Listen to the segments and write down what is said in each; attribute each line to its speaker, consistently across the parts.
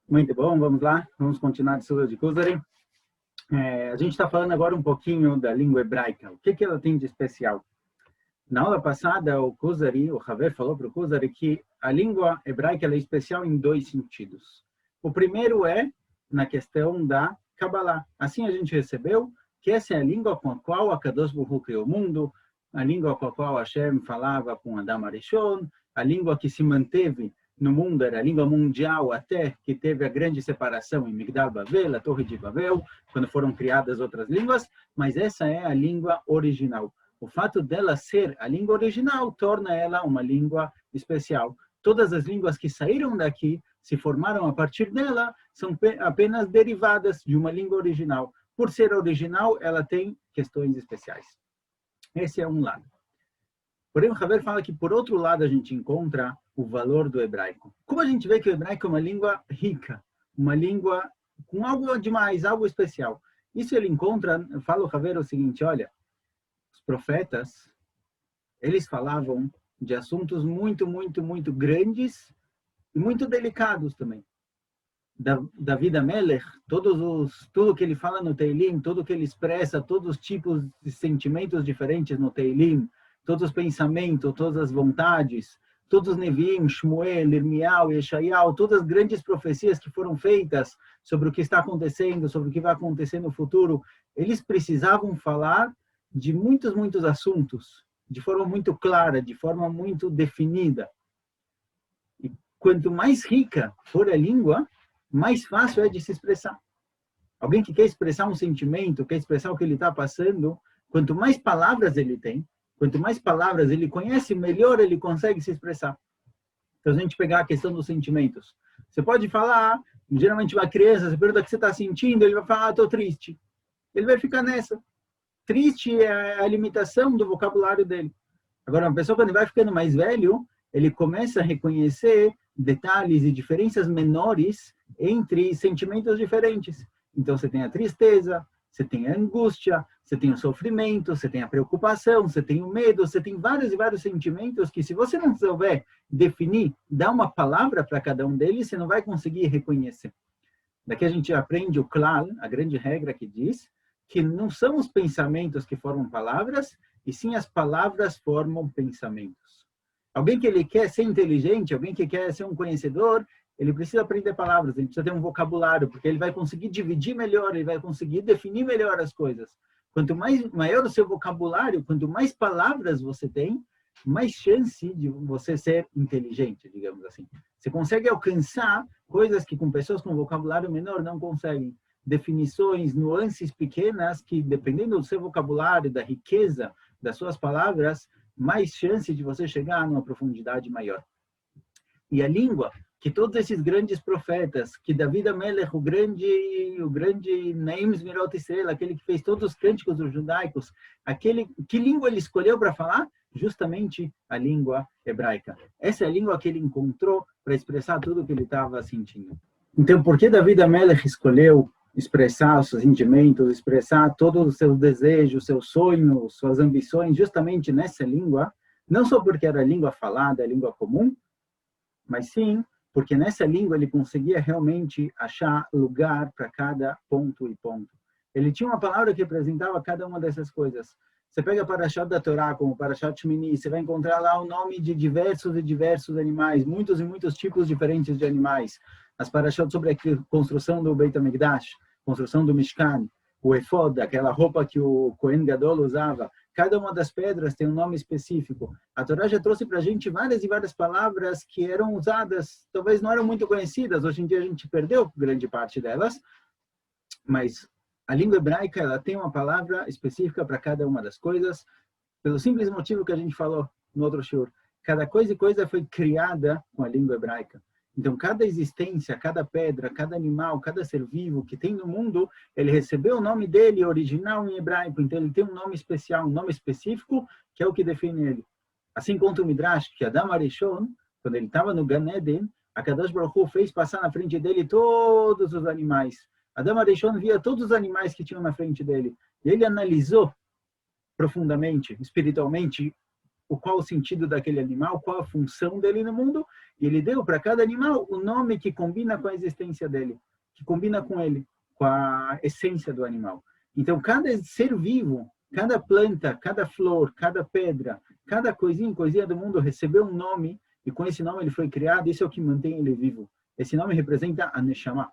Speaker 1: Muito bom, vamos lá. Vamos continuar a estudo de Kuzari. A gente está falando agora um pouquinho da língua hebraica. O que ela tem de especial? Na aula passada, o Haver falou para o Kuzari que a língua hebraica ela é especial em dois sentidos. O primeiro é na questão da Kabbalah. Assim a gente recebeu que essa é a língua com a qual a Kadosh Baruch Hu criou o mundo, a língua com a qual Hashem falava com Adam Arishon, a língua que se manteve no mundo era a língua mundial até que teve a grande separação em Migdal Bavel, a Torre de Babel, quando foram criadas outras línguas, mas essa é a língua original. O fato dela ser a língua original torna ela uma língua especial. Todas as línguas que saíram daqui, se formaram a partir dela, são apenas derivadas de uma língua original. Por ser original, ela tem questões especiais. Esse é um lado. Porém, o Haver fala que, por outro lado, a gente encontra o valor do hebraico. Como a gente vê que o hebraico é uma língua rica, uma língua com algo demais, algo especial. Isso ele encontra, fala o Haver o seguinte, olha, os profetas, eles falavam de assuntos muito, muito, muito grandes e muito delicados também. David Amelech, tudo que ele fala no Teilim, tudo que ele expressa, todos os tipos de sentimentos diferentes no Teilim, todos os pensamentos, todas as vontades, todos os Neviim, Shmuel, Irmial, Yeshayahu, todas as grandes profecias que foram feitas sobre o que está acontecendo, sobre o que vai acontecer no futuro, eles precisavam falar de muitos, muitos assuntos, de forma muito clara, de forma muito definida. E quanto mais rica for a língua, mais fácil é de se expressar. Alguém que quer expressar um sentimento, quer expressar o que ele está passando, quanto mais palavras ele tem, quanto mais palavras ele conhece, melhor ele consegue se expressar. Então, se a gente pegar a questão dos sentimentos, você pode falar, geralmente uma criança, você pergunta o que você está sentindo, ele vai falar, estou triste. Ele vai ficar nessa. Triste é a limitação do vocabulário dele. Agora, uma pessoa, quando ele vai ficando mais velho, ele começa a reconhecer detalhes e diferenças menores entre sentimentos diferentes. Então, você tem a tristeza, você tem a angústia, você tem o sofrimento, você tem a preocupação, você tem o medo, você tem vários e vários sentimentos que, se você não souber definir, dar uma palavra para cada um deles, você não vai conseguir reconhecer. Daqui a gente aprende o klal, a grande regra que diz que não são os pensamentos que formam palavras, e sim as palavras formam pensamentos. Alguém que ele quer ser inteligente, alguém que quer ser um conhecedor, ele precisa aprender palavras, ele precisa ter um vocabulário, porque ele vai conseguir dividir melhor, ele vai conseguir definir melhor as coisas. Quanto maior o seu vocabulário, quanto mais palavras você tem, mais chance de você ser inteligente, digamos assim. Você consegue alcançar coisas que com pessoas com vocabulário menor não conseguem. Definições, nuances pequenas que, dependendo do seu vocabulário, da riqueza das suas palavras, mais chance de você chegar numa profundidade maior. E a língua, que todos esses grandes profetas, que David Amelech, o grande Naim Zmirot Israel, aquele que fez todos os cânticos dos judaicos, que língua ele escolheu para falar? Justamente a língua hebraica. Essa é a língua que ele encontrou para expressar tudo o que ele estava sentindo. Então, por que David Amelech escolheu expressar os seus sentimentos, expressar todos os seus desejos, seus sonhos, suas ambições, justamente nessa língua? Não só porque era a língua falada, a língua comum, mas sim porque nessa língua ele conseguia realmente achar lugar para cada ponto e ponto. Ele tinha uma palavra que representava cada uma dessas coisas. Você pega Parashat da Torá, como Parashat Shmini, você vai encontrar lá o nome de diversos e diversos animais, muitos e muitos tipos diferentes de animais. As Parashat sobre a construção do Beit HaMikdash, construção do Mishkan, o efod, aquela roupa que o Kohen Gadol usava. Cada uma das pedras tem um nome específico. A Torá já trouxe para a gente várias e várias palavras que eram usadas, talvez não eram muito conhecidas. Hoje em dia a gente perdeu grande parte delas, mas a língua hebraica ela tem uma palavra específica para cada uma das coisas, pelo simples motivo que a gente falou no outro shiur. Cada coisa e coisa foi criada com a língua hebraica. Então, cada existência, cada pedra, cada animal, cada ser vivo que tem no mundo, ele recebeu o nome dele original em hebraico. Então, ele tem um nome especial, um nome específico, que é o que define ele. Assim conta o Midrash, que Adam Arishon, quando ele estava no Gan Eden, a Kadosh Baruch Hu fez passar na frente dele todos os animais. Adam Arishon via todos os animais que tinham na frente dele. E ele analisou profundamente, espiritualmente, qual o sentido daquele animal, qual a função dele no mundo, e ele deu para cada animal o nome que combina com a existência dele, que combina com ele, com a essência do animal. Então, cada ser vivo, cada planta, cada flor, cada pedra, cada coisinha do mundo recebeu um nome, e com esse nome ele foi criado, isso é o que mantém ele vivo. Esse nome representa a Neshama.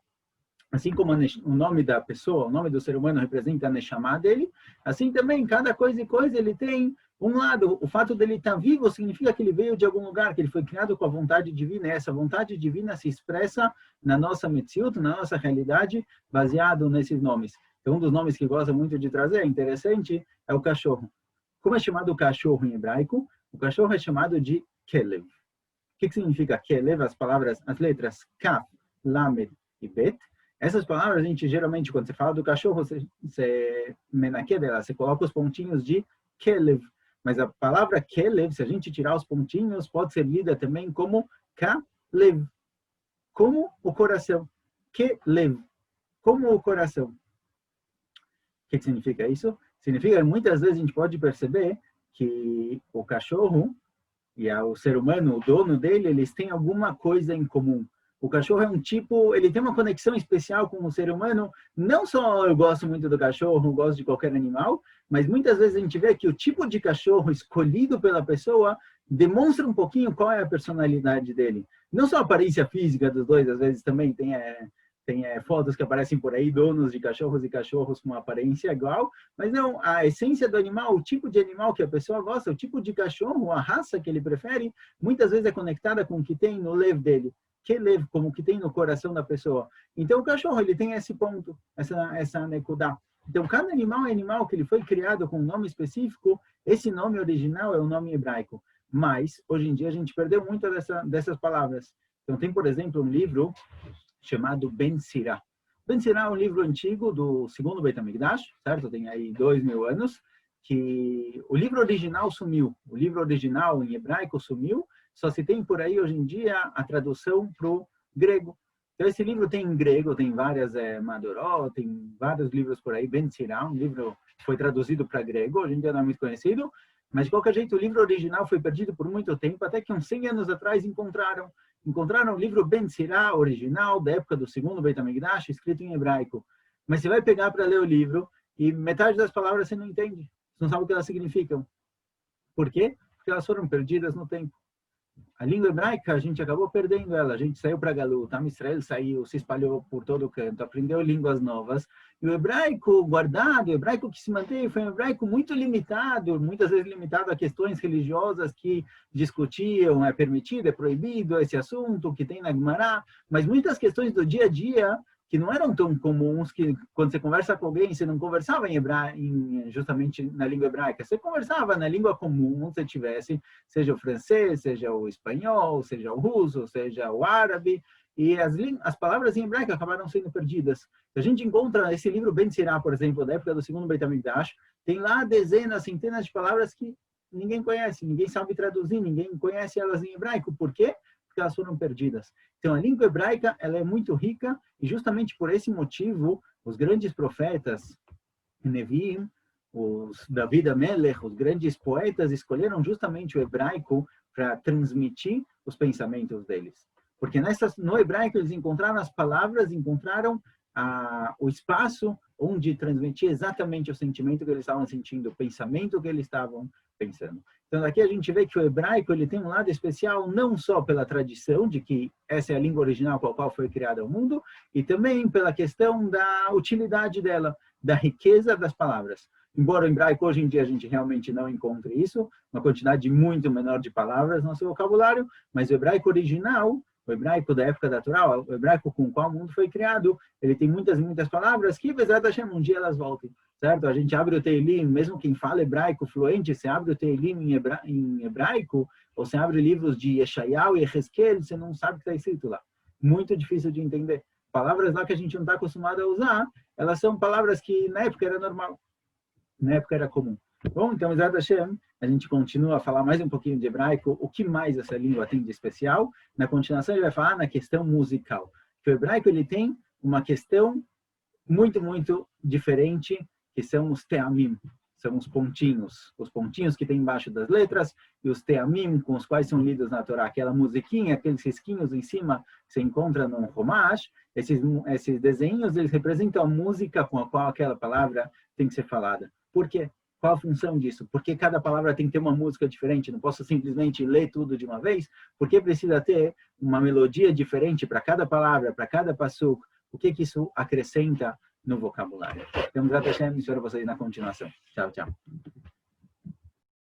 Speaker 1: Assim como o nome da pessoa, o nome do ser humano representa a Neshama dele, assim também, cada coisa e coisa ele tem um lado. O fato dele estar vivo significa que ele veio de algum lugar, que ele foi criado com a vontade divina, e essa vontade divina se expressa na nossa Metziut, na nossa realidade, baseado nesses nomes. Então, um dos nomes que gosta muito de trazer, interessante, é o cachorro. Como é chamado o cachorro em hebraico? O cachorro é chamado de Kelev. O que significa Kelev? As letras Kaf, Lamed e Bet. Essas palavras, a gente geralmente, quando você fala do cachorro, você menaqueda ela, você coloca os pontinhos de Kelev. Mas a palavra Kelev, se a gente tirar os pontinhos, pode ser lida também como Kalev, como o coração. Kelev, como o coração. O que significa isso? Significa que muitas vezes a gente pode perceber que o cachorro e o ser humano, o dono dele, eles têm alguma coisa em comum. O cachorro é um tipo, ele tem uma conexão especial com o ser humano. Não só eu gosto muito do cachorro, gosto de qualquer animal, mas muitas vezes a gente vê que o tipo de cachorro escolhido pela pessoa demonstra um pouquinho qual é a personalidade dele. Não só a aparência física dos dois, às vezes também tem fotos que aparecem por aí, donos de cachorros e cachorros com uma aparência igual, mas não, a essência do animal, o tipo de animal que a pessoa gosta, o tipo de cachorro, a raça que ele prefere, muitas vezes é conectada com o que tem no lev dele. Que leve, como que tem no coração da pessoa. Então, o cachorro, ele tem esse ponto, essa nekudá. Então, cada animal é animal que ele foi criado com um nome específico, esse nome original é o nome hebraico. Mas, hoje em dia, a gente perdeu muito dessas palavras. Então, tem, por exemplo, um livro chamado Ben Sirá. Ben Sirá é um livro antigo do segundo Beit HaMikdash, certo? Tem aí 2000 anos, que o livro original sumiu. O livro original em hebraico sumiu, só se tem por aí hoje em dia a tradução para o grego. Então esse livro tem em grego, tem várias Madoró, tem vários livros por aí, Ben Sirá, um livro que foi traduzido para grego, hoje em dia não é muito conhecido, mas de qualquer jeito o livro original foi perdido por muito tempo, até que uns 100 anos atrás encontraram o livro Ben Sirá original, da época do segundo Beit HaMikdash, escrito em hebraico. Mas você vai pegar para ler o livro e metade das palavras você não entende, você não sabe o que elas significam. Por quê? Porque elas foram perdidas no tempo. A língua hebraica, a gente acabou perdendo ela. A gente saiu para Galut, Am Israel saiu, se espalhou por todo o canto, aprendeu línguas novas. E o hebraico guardado, o hebraico que se manteve, foi um hebraico muito limitado, muitas vezes limitado a questões religiosas que discutiam, é permitido, é proibido esse assunto, que tem na Gemara, mas muitas questões do dia a dia que não eram tão comuns, que quando você conversa com alguém, você não conversava justamente na língua hebraica, você conversava na língua comum, onde você tivesse, seja o francês, seja o espanhol, seja o russo, seja o árabe, e as palavras em hebraico acabaram sendo perdidas. A gente encontra esse livro Ben Sirá, por exemplo, da época do segundo Beit HaMikdash, tem lá dezenas, centenas de palavras que ninguém conhece, ninguém sabe traduzir, ninguém conhece elas em hebraico. Por quê? Porque elas foram perdidas. Então, a língua hebraica ela é muito rica e justamente por esse motivo, os grandes profetas, Neviim, os David HaMelech, os grandes poetas, escolheram justamente o hebraico para transmitir os pensamentos deles. Porque no hebraico eles encontraram as palavras, encontraram o espaço onde transmitir exatamente o sentimento que eles estavam sentindo, o pensamento que eles estavam pensando. Então, aqui a gente vê que o hebraico ele tem um lado especial não só pela tradição de que essa é a língua original com a qual foi criado o mundo, e também pela questão da utilidade dela, da riqueza das palavras. Embora o hebraico hoje em dia a gente realmente não encontre isso, uma quantidade muito menor de palavras no seu vocabulário, mas o hebraico original, o hebraico da época da Torá, o hebraico com o qual o mundo foi criado, ele tem muitas e muitas palavras que, apesar de um dia elas voltem, certo? A gente abre o Teilim, mesmo quem fala hebraico fluente, você abre o Teilim em hebraico, ou você abre livros de Yeshayahu e Hezkel, você não sabe o que está escrito lá. Muito difícil de entender. Palavras lá que a gente não está acostumado a usar, elas são palavras que na época era normal, na época era comum. Bom, então, Bezrat Hashem, a gente continua a falar mais um pouquinho de hebraico, o que mais essa língua tem de especial. Na continuação, ele vai falar na questão musical. Que o hebraico ele tem uma questão muito, muito diferente, que são os teamim. são os pontinhos que tem embaixo das letras, e os teamim, com os quais são lidos na Torá, aquela musiquinha, aqueles risquinhos em cima que você encontra no Chumash, esses desenhos, eles representam a música com a qual aquela palavra tem que ser falada. Por quê? Qual a função disso? Porque cada palavra tem que ter uma música diferente, não posso simplesmente ler tudo de uma vez, porque precisa ter uma melodia diferente para cada palavra, para cada passuk. O que isso acrescenta no vocabulário? Então, espero vocês na continuação. Tchau, tchau.